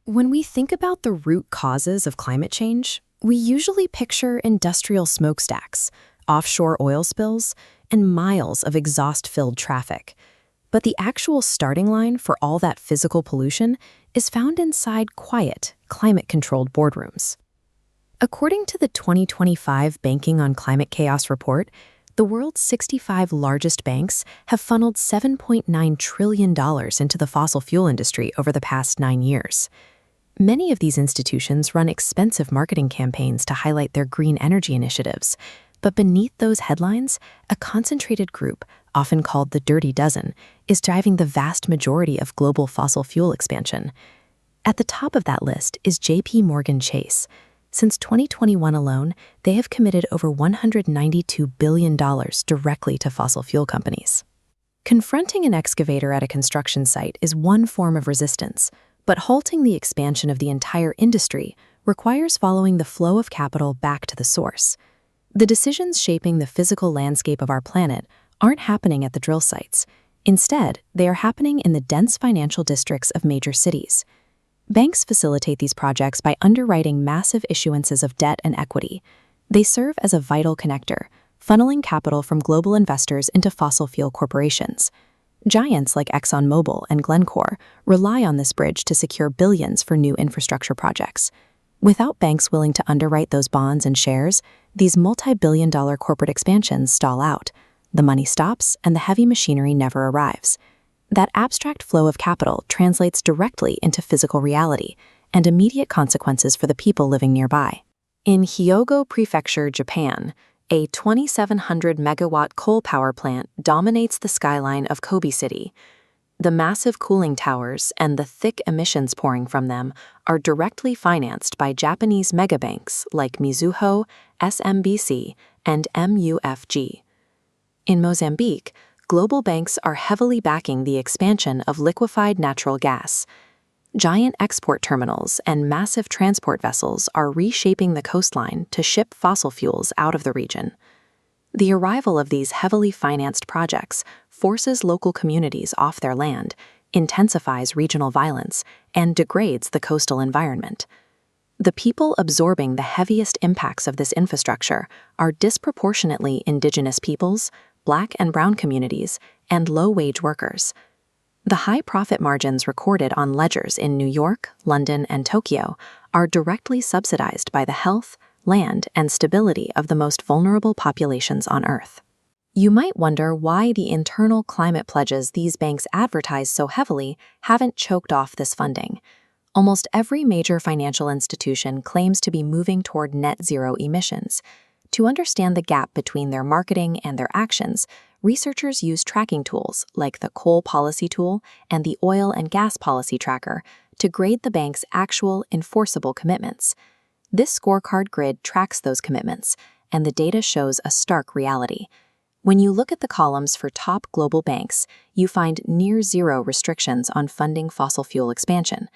When we think about the root causes of climate change, we usually picture industrial smokestacks, offshore oil spills, and miles of exhaust-filled traffic. But the actual starting line for all that physical pollution is found inside quiet, climate-controlled boardrooms. According to the 2025 Banking on Climate Chaos report, the world's 65 largest banks have funneled $7.9 trillion into the fossil fuel industry over the past 9 years. Many of these institutions run expensive marketing campaigns to highlight their green energy initiatives, but beneath those headlines, a concentrated group, often called the Dirty Dozen, is driving the vast majority of global fossil fuel expansion. At the top of that list is JPMorgan Chase. Since 2021 alone, they have committed over $192 billion directly to fossil fuel companies. Confronting an excavator at a construction site is one form of resistance, but halting the expansion of the entire industry requires following the flow of capital back to the source. The decisions shaping the physical landscape of our planet aren't happening at the drill sites. Instead, they are happening in the dense financial districts of major cities. Banks facilitate these projects by underwriting massive issuances of debt and equity. They serve as a vital connector, funneling capital from global investors into fossil fuel corporations. Giants like ExxonMobil and Glencore rely on this bridge to secure billions for new infrastructure projects. Without banks willing to underwrite those bonds and shares, these multi-billion-dollar corporate expansions stall out. The money stops, and the heavy machinery never arrives. That abstract flow of capital translates directly into physical reality and immediate consequences for the people living nearby. In Hyogo Prefecture, Japan, a 2,700-megawatt coal power plant dominates the skyline of Kobe City. The massive cooling towers and the thick emissions pouring from them are directly financed by Japanese megabanks like Mizuho, SMBC, and MUFG. In Mozambique, global banks are heavily backing the expansion of liquefied natural gas. Giant export terminals and massive transport vessels are reshaping the coastline to ship fossil fuels out of the region. The arrival of these heavily financed projects forces local communities off their land, intensifies regional violence, and degrades the coastal environment. The people absorbing the heaviest impacts of this infrastructure are disproportionately Indigenous peoples, Black and Brown communities, and low-wage workers. The high profit margins recorded on ledgers in New York, London, and Tokyo are directly subsidized by the health, land, and stability of the most vulnerable populations on Earth. You might wonder why the internal climate pledges these banks advertise so heavily haven't choked off this funding. Almost every major financial institution claims to be moving toward net zero emissions. To understand the gap between their marketing and their actions, researchers use tracking tools like the Coal Policy Tool and the Oil and Gas Policy Tracker to grade the bank's actual enforceable commitments. This scorecard grid tracks those commitments, and the data shows a stark reality. When you look at the columns for top global banks, you find near-zero restrictions on funding fossil fuel expansion.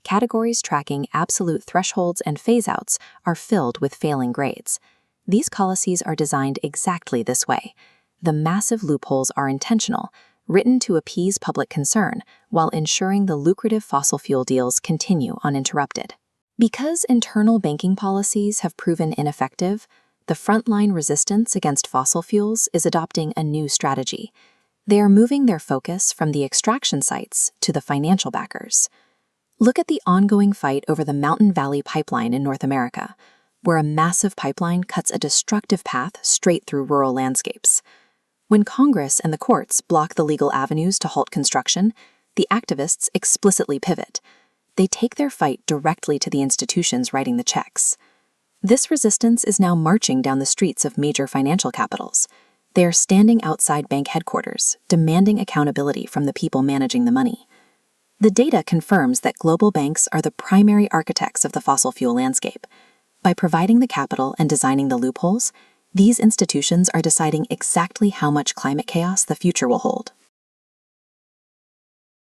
Categories tracking absolute thresholds and phase-outs are filled with failing grades. These policies are designed exactly this way. The massive loopholes are intentional, written to appease public concern, while ensuring the lucrative fossil fuel deals continue uninterrupted. Because internal banking policies have proven ineffective, the frontline resistance against fossil fuels is adopting a new strategy. They are moving their focus from the extraction sites to the financial backers. Look at the ongoing fight over the Mountain Valley Pipeline in North America, where a massive pipeline cuts a destructive path straight through rural landscapes. When Congress and the courts block the legal avenues to halt construction, the activists explicitly pivot. They take their fight directly to the institutions writing the checks. This resistance is now marching down the streets of major financial capitals. They are standing outside bank headquarters, demanding accountability from the people managing the money. The data confirms that global banks are the primary architects of the fossil fuel landscape. By providing the capital and designing the loopholes, these institutions are deciding exactly how much climate chaos the future will hold.